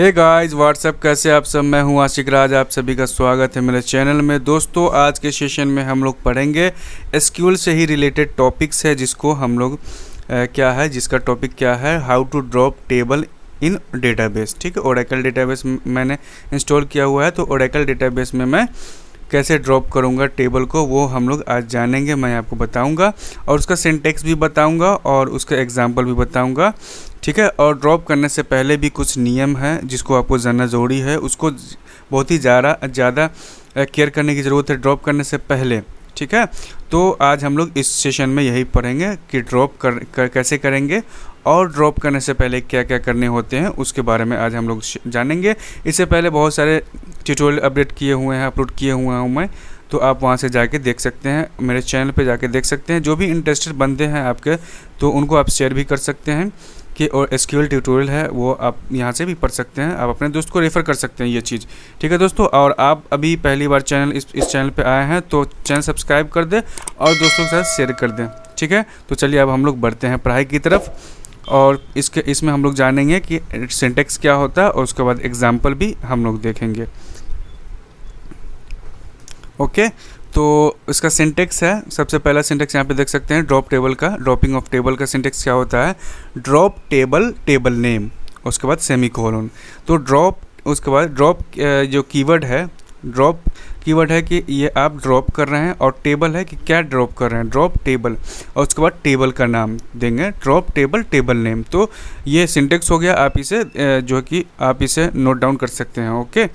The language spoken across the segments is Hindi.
हे गाइस व्हाट्सअप, कैसे आप सब। मैं हूं आशिक राज, आप सभी का स्वागत है मेरे चैनल में। दोस्तों आज के सेशन में हम लोग पढ़ेंगे एसक्यूएल से ही रिलेटेड टॉपिक्स है, जिसको हम लोग जिसका टॉपिक क्या है, how to drop table in database. ठीक है, ओरेकल डेटाबेस मैंने इंस्टॉल किया हुआ है, तो ओरेकल डेटाबेस में मैं कैसे ड्रॉप करूंगा टेबल को, वो हम लोग आज जानेंगे। मैं आपको बताऊंगा और उसका सिंटेक्स भी बताऊंगा और उसका एग्जांपल भी बताऊंगा। ठीक है, और ड्रॉप करने से पहले भी कुछ नियम है जिसको आपको जानना ज़रूरी है। उसको बहुत ही ज़्यादा केयर करने की ज़रूरत है ड्रॉप करने से पहले। ठीक है, तो आज हम लोग इस सेशन में यही पढ़ेंगे कि ड्रॉप कैसे करेंगे और ड्रॉप करने से पहले क्या क्या करने होते हैं, उसके बारे में आज हम लोग जानेंगे। इससे पहले बहुत सारे ट्यूटोरियल अपडेट किए हुए हैं, अपलोड किए हुए हैं मैं, तो आप वहां से जाके देख सकते हैं, मेरे चैनल पे जाके देख सकते हैं। जो भी इंटरेस्टेड बंदे हैं आपके, तो उनको आप शेयर भी कर सकते हैं कि और एसक्यूएल ट्यूटोरियल है वो आप यहाँ से भी पढ़ सकते हैं। आप अपने दोस्त को रेफ़र कर सकते हैं ये चीज़। ठीक है दोस्तों, और आप अभी पहली बार इस चैनल पे आए हैं तो चैनल सब्सक्राइब कर दें और दोस्तों के साथ शेयर कर दें। ठीक है, तो चलिए अब हम लोग बढ़ते हैं पढ़ाई की तरफ, और इसमें हम लोग जानेंगे कि सिंटेक्स क्या होता है और उसके बाद एग्जाम्पल भी हम लोग देखेंगे। ओके, तो इसका सिंटेक्स है, सबसे पहला सिंटेक्स यहाँ पे देख सकते हैं ड्रॉप टेबल का। ड्रॉपिंग ऑफ टेबल का सिंटेक्स क्या होता है, ड्रॉप टेबल नेम, उसके बाद सेमीकोलन। तो ड्रॉप, उसके बाद ड्रॉप जो कीवर्ड है, ड्रॉप कीवर्ड है कि ये आप ड्रॉप कर रहे हैं, और टेबल है कि क्या ड्रॉप कर रहे हैं, ड्रॉप टेबल, और उसके बाद टेबल का नाम देंगे, ड्रॉप टेबल नेम। तो ये सिंटेक्स हो गया, आप इसे जो है कि आप इसे नोट डाउन कर सकते हैं। ओके,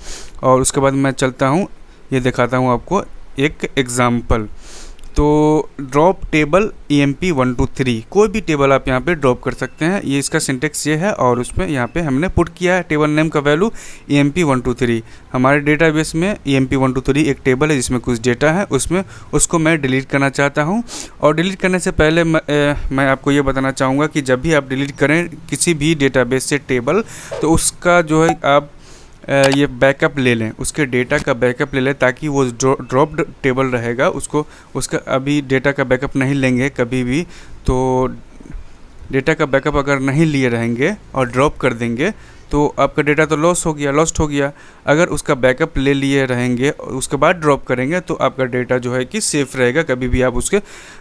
और उसके बाद मैं चलता हूँ, ये दिखाता हूँ आपको एक एग्जाम्पल। तो ड्रॉप टेबल EMP 1 2 3, कोई भी टेबल आप यहाँ पे ड्रॉप कर सकते हैं। ये इसका सिंटेक्स ये है, और उसमें यहाँ पे हमने पुट किया है टेबल नेम का वैल्यू EMP 1 2 3। हमारे डेटाबेस में EMP 1 2 3 एक टेबल है जिसमें कुछ डेटा है, उसको मैं डिलीट करना चाहता हूँ। और डिलीट करने से पहले मैं आपको ये बताना चाहूँगा कि जब भी आप डिलीट करें किसी भी डेटाबेस से टेबल, तो उसका जो है आप ये बैकअप ले लें, उसके डेटा का बैकअप ले लें, ताकि वो ड्रॉप्ड टेबल रहेगा उसका अभी डेटा का बैकअप नहीं लेंगे कभी भी, तो डेटा का बैकअप अगर नहीं लिए रहेंगे और ड्रॉप कर देंगे तो आपका डेटा तो लॉस्ट हो गया। अगर उसका बैकअप ले लिए रहेंगे और उसके बाद ड्रॉप करेंगे तो आपका डेटा जो है कि सेफ़ रहेगा, कभी भी आप उसके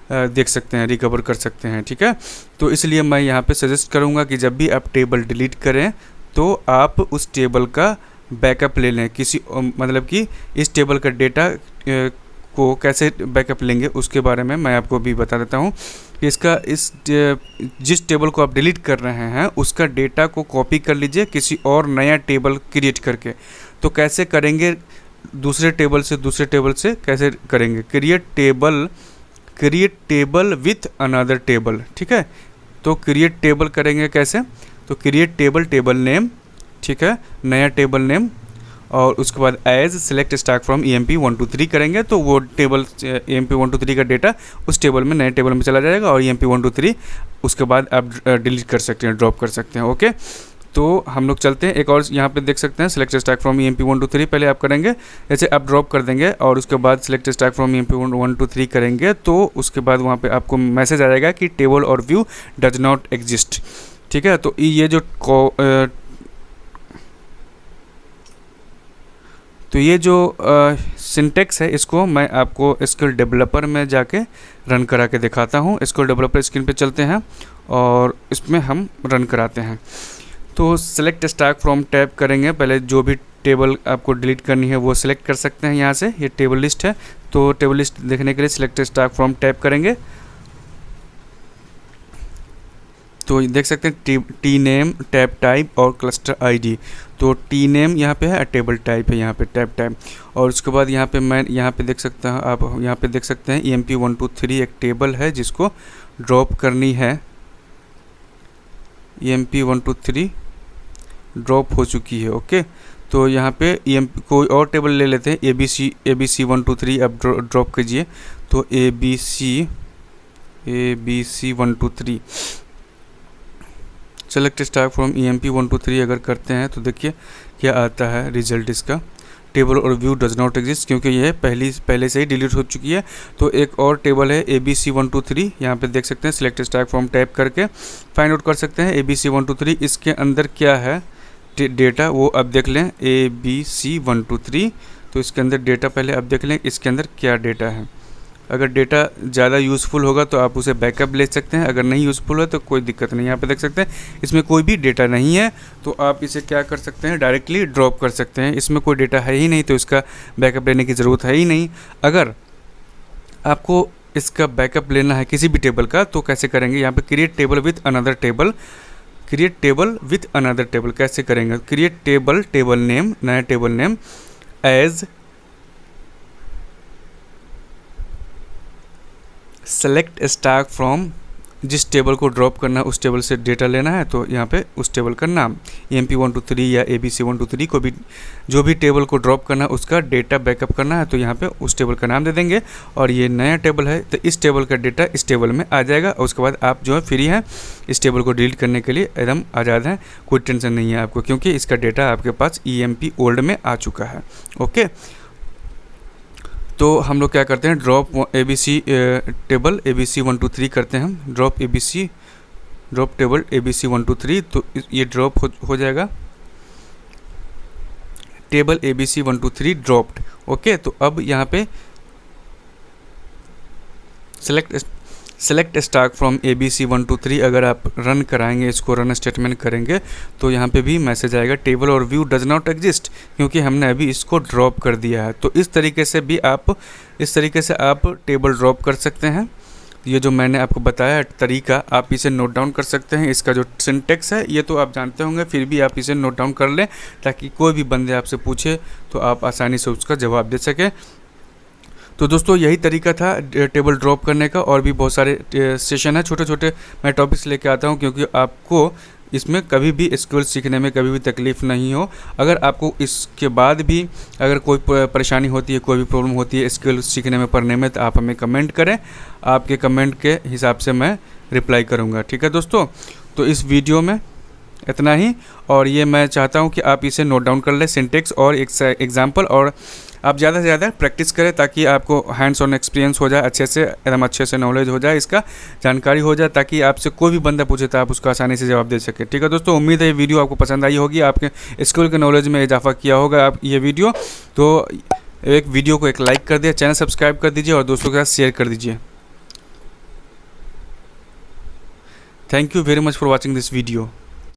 देख सकते हैं, रिकवर कर सकते हैं। ठीक है, तो इसलिए मैं यहाँ पे सजेस्ट करूँगा कि जब भी आप टेबल डिलीट करें तो आप उस टेबल का बैकअप ले लें। मतलब कि इस टेबल का डेटा को कैसे बैकअप लेंगे उसके बारे में मैं आपको भी बता देता हूँ कि जिस टेबल को आप डिलीट कर रहे हैं उसका डेटा को कॉपी कर लीजिए किसी और नया टेबल क्रिएट करके। तो कैसे करेंगे, दूसरे टेबल से कैसे करेंगे, create table with another table. ठीक है, तो क्रिएट टेबल करेंगे कैसे, तो क्रिएट टेबल नेम, ठीक है, नया टेबल नेम, और उसके बाद as select star from EMP 1 2 3 करेंगे तो वो टेबल EMP 1 2 3 का डेटा उस टेबल में, नए टेबल में चला जाएगा, और EMP 1 2 3 उसके बाद आप डिलीट कर सकते हैं, ड्रॉप कर सकते हैं। ओके, तो हम लोग चलते हैं, एक और यहाँ पे देख सकते हैं सेलेक्ट स्टैक फ्रॉम EMP 1 2 3 पहले आप करेंगे, जैसे आप ड्रॉप कर देंगे और उसके बाद सेलेक्ट स्टैक फ्रॉम EMP 1 2 3 करेंगे तो उसके बाद वहाँ पर आपको मैसेज आ जाएगा कि टेबल और व्यू डज नॉट एग्जिस्ट। ठीक है, तो ये जो सिंटेक्स है इसको मैं आपको एसक्यूएल डेवलपर में जाके रन करा के दिखाता हूँ। एसक्यूएल डेवलपर स्क्रीन पे चलते हैं और इसमें हम रन कराते हैं। तो सेलेक्ट स्टैक फ्रॉम टैब करेंगे, पहले जो भी टेबल आपको डिलीट करनी है वो सिलेक्ट कर सकते हैं यहाँ से, ये टेबल लिस्ट है। तो टेबल लिस्ट देखने के लिए सेलेक्ट स्टैक फ्रॉम टैब करेंगे, तो देख सकते हैं टी नेम, टैब टाइप और क्लस्टर ID। तो टी नेम यहाँ पे है, टेबल टाइप है यहाँ पे टैब टाइप, और उसके बाद यहाँ पे मैं यहाँ पे देख सकता हूँ, आप यहाँ पे देख सकते हैं EMP 1 2 3 एक टेबल है जिसको ड्रॉप करनी है। EMP 1 2 3 ड्रॉप हो चुकी है। ओके, तो यहाँ पे कोई और टेबल ले लेते हैं, ABC 1 2 3 अब ड्रॉप कीजिए। तो ABC 1 2 3 select star from EMP 1 2 3 अगर करते हैं तो देखिए क्या आता है रिजल्ट इसका, टेबल और व्यू डज नॉट एग्जिस्ट, क्योंकि यह पहले से ही डिलीट हो चुकी है। तो एक और टेबल है ABC 1 2 3, यहाँ पे देख सकते हैं सिलेक्ट स्टैक फ्रॉम टैब करके फाइंड आउट कर सकते हैं ABC 1 2 3 इसके अंदर क्या है, डेटा वो अब देख लें ABC123। तो इसके अंदर डेटा पहले अब देख लें इसके अंदर क्या डेटा है। अगर डेटा ज़्यादा यूज़फुल होगा तो आप उसे बैकअप ले सकते हैं, अगर नहीं यूज़फुल है तो कोई दिक्कत नहीं। यहाँ पे देख सकते हैं इसमें कोई भी डेटा नहीं है, तो आप इसे क्या कर सकते हैं, डायरेक्टली ड्रॉप कर सकते हैं। इसमें कोई डेटा है ही नहीं तो इसका बैकअप लेने की ज़रूरत है ही नहीं। अगर आपको इसका बैकअप लेना है किसी भी टेबल का तो कैसे करेंगे, यहाँ पे create table with another table. Create table with another table कैसे करेंगे, क्रिएट टेबल, टेबल नेम, नया table name as select star from, जिस टेबल को ड्रॉप करना है उस टेबल से डेटा लेना है तो यहाँ पे उस टेबल का नाम EMP123 या ABC123 को भी, जो भी टेबल को ड्रॉप करना है उसका डेटा बैकअप करना है तो यहाँ पे उस टेबल का नाम दे देंगे। और ये नया टेबल है तो इस टेबल का डेटा इस टेबल में आ जाएगा और उसके बाद आप जो है फ्री हैं इस टेबल को डिलीट करने के लिए, एकदम आज़ाद हैं, कोई टेंशन नहीं है आपको क्योंकि इसका डेटा आपके पास EMP ओल्ड में आ चुका है। ओके, तो हम लोग क्या करते हैं, ड्रॉप ABC टेबल ABC123 करते हैं हम, ड्रॉप टेबल ABC123। तो ये ड्रॉप हो जाएगा, टेबल ABC123 ड्रॉप्ड। ओके, तो अब यहाँ पे सेलेक्ट स्टैक फ्रॉम ABC123 अगर आप रन कराएंगे, इसको रन स्टेटमेंट करेंगे तो यहाँ पे भी मैसेज आएगा टेबल और व्यू डज नॉट एग्जिस्ट, क्योंकि हमने अभी इसको ड्रॉप कर दिया है। तो इस तरीके से भी आप टेबल ड्रॉप कर सकते हैं। ये जो मैंने आपको बताया तरीका, आप इसे नोट डाउन कर सकते हैं। इसका जो सिंटेक्स है ये तो आप जानते होंगे, फिर भी आप इसे नोट डाउन कर लें ताकि कोई भी बंदे आपसे पूछे तो आप आसानी से उसका जवाब दे सकें। तो दोस्तों यही तरीका था टेबल ड्रॉप करने का, और भी बहुत सारे सेशन है, छोटे छोटे मैं टॉपिक्स लेके आता हूँ क्योंकि आपको इसमें कभी भी स्किल सीखने में कभी भी तकलीफ़ नहीं हो। अगर आपको इसके बाद भी अगर कोई परेशानी होती है, कोई भी प्रॉब्लम होती है स्किल सीखने में, पढ़ने में, तो आप हमें कमेंट करें, आपके कमेंट के हिसाब से मैं रिप्लाई करूँगा। ठीक है दोस्तों, तो इस वीडियो में इतना ही, और ये मैं चाहता हूँ कि आप इसे नोट डाउन कर लें सिंटेक्स और एग्जाम्पल, और आप ज़्यादा से ज़्यादा प्रैक्टिस करें ताकि आपको हैंड्स ऑन एक्सपीरियंस हो जाए, एकदम अच्छे से नॉलेज हो जाए, इसका जानकारी हो जाए, ताकि आपसे कोई भी बंदा पूछे तो आप उसको आसानी से जवाब दे सके। ठीक है दोस्तों, उम्मीद है ये वीडियो आपको पसंद आई होगी, आपके स्किल के नॉलेज में इजाफा किया होगा आप ये वीडियो। तो एक वीडियो को एक लाइक कर दिया, चैनल सब्सक्राइब कर दीजिए और दोस्तों के साथ शेयर कर दीजिए। Thank you very much for watching this video.